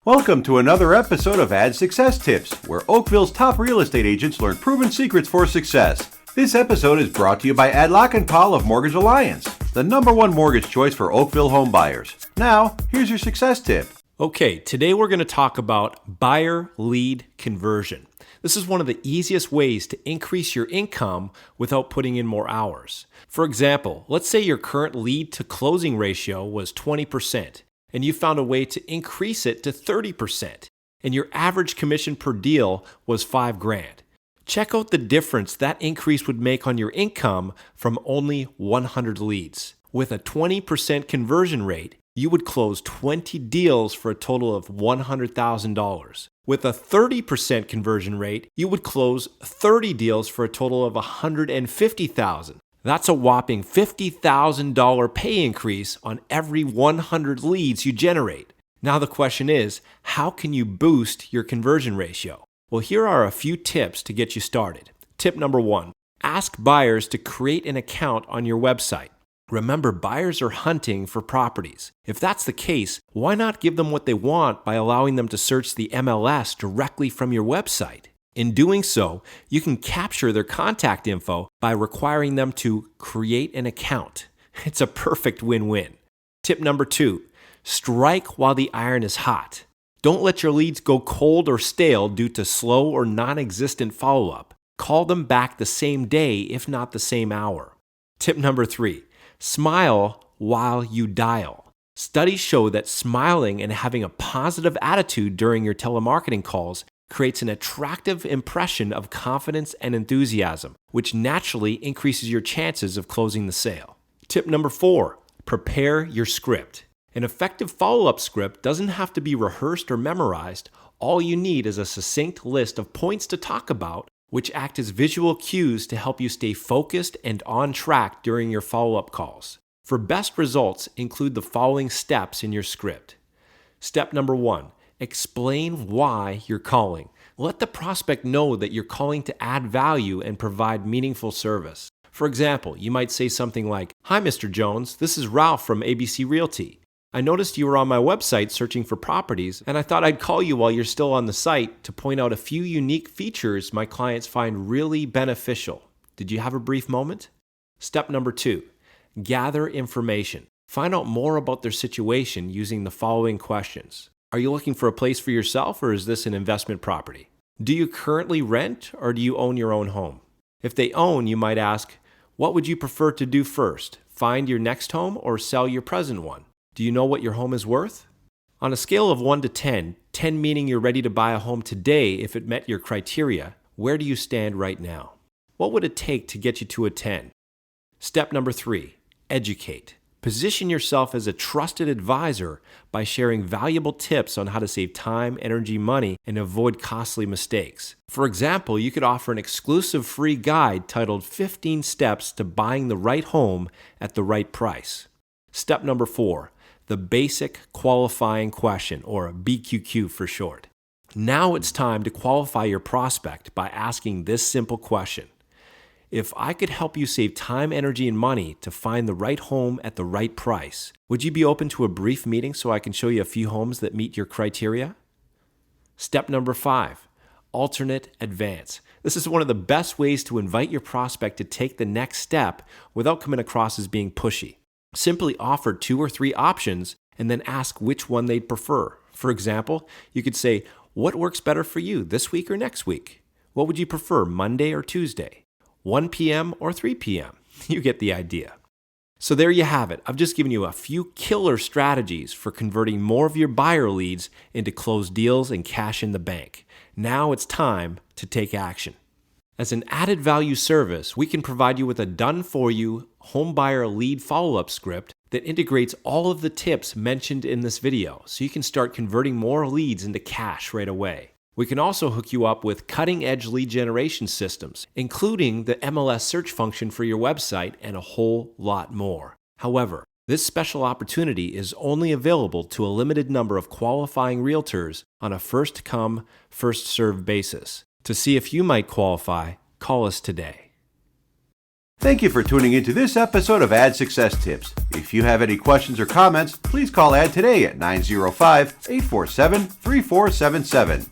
Welcome to another episode of Ad Success Tips, where Oakville's top real estate agents learn proven secrets for success. This episode is brought to you by Adlock & Paul of Mortgage Alliance, the #1 mortgage choice for Oakville home buyers. Now, here's your success tip. Okay, today we're going to talk about buyer lead conversion. This is one of the easiest ways to increase your income without putting in more hours. For example, let's say your current lead to closing ratio was 20%, and you found a way to increase it to 30%, and your average commission per deal was $5,000. Check out the difference that increase would make on your income from only 100 leads. With a 20% conversion rate, you would close 20 deals for a total of $100,000. With a 30% conversion rate, you would close 30 deals for a total of $150,000. That's a whopping $50,000 pay increase on every 100 leads you generate. Now the question is, how can you boost your conversion ratio? Well, here are a few tips to get you started. Tip number 1, ask buyers to create an account on your website. Remember, buyers are hunting for properties. If that's the case, why not give them what they want by allowing them to search the MLS directly from your website? In doing so, you can capture their contact info by requiring them to create an account. It's a perfect win-win. Tip number 2, strike while the iron is hot. Don't let your leads go cold or stale due to slow or non-existent follow-up. Call them back the same day, if not the same hour. Tip number 3, smile while you dial. Studies show that smiling and having a positive attitude during your telemarketing calls creates an attractive impression of confidence and enthusiasm, which naturally increases your chances of closing the sale. Tip number 4, prepare your script. An effective follow-up script doesn't have to be rehearsed or memorized. All you need is a succinct list of points to talk about, which act as visual cues to help you stay focused and on track during your follow-up calls. For best results, include the following steps in your script. Step number 1, explain why you're calling. Let the prospect know that you're calling to add value and provide meaningful service. For example, you might say something like, "Hi, Mr. Jones, this is Ralph from ABC Realty. I noticed you were on my website searching for properties, and I thought I'd call you while you're still on the site to point out a few unique features my clients find really beneficial. Did you have a brief moment?" Step number 2, gather information. Find out more about their situation using the following questions. Are you looking for a place for yourself, or is this an investment property? Do you currently rent, or do you own your own home? If they own, you might ask, what would you prefer to do first? Find your next home or sell your present one? Do you know what your home is worth? On a scale of 1 to 10, 10 meaning you're ready to buy a home today if it met your criteria, where do you stand right now? What would it take to get you to a 10? Step number 3, educate. Position yourself as a trusted advisor by sharing valuable tips on how to save time, energy, money, and avoid costly mistakes. For example, you could offer an exclusive free guide titled 15 Steps to Buying the Right Home at the Right Price. Step number 4, the basic qualifying question, or BQQ for short. Now it's time to qualify your prospect by asking this simple question. If I could help you save time, energy, and money to find the right home at the right price, would you be open to a brief meeting so I can show you a few homes that meet your criteria? Step number 5, alternate advance. This is one of the best ways to invite your prospect to take the next step without coming across as being pushy. Simply offer 2 or 3 options and then ask which one they'd prefer. For example, you could say, what works better for you, this week or next week? What would you prefer, Monday or Tuesday? 1 p.m. or 3 p.m.? You get the idea. So there you have it. I've just given you a few killer strategies for converting more of your buyer leads into closed deals and cash in the bank. Now it's time to take action. As an added value service, we can provide you with a done-for-you home buyer lead follow-up script that integrates all of the tips mentioned in this video, so you can start converting more leads into cash right away. We can also hook you up with cutting-edge lead generation systems, including the MLS search function for your website and a whole lot more. However, this special opportunity is only available to a limited number of qualifying realtors on a first-come, first-served basis. To see if you might qualify, call us today. Thank you for tuning into this episode of Ad Success Tips. If you have any questions or comments, please call Ad today at 905-847-3477.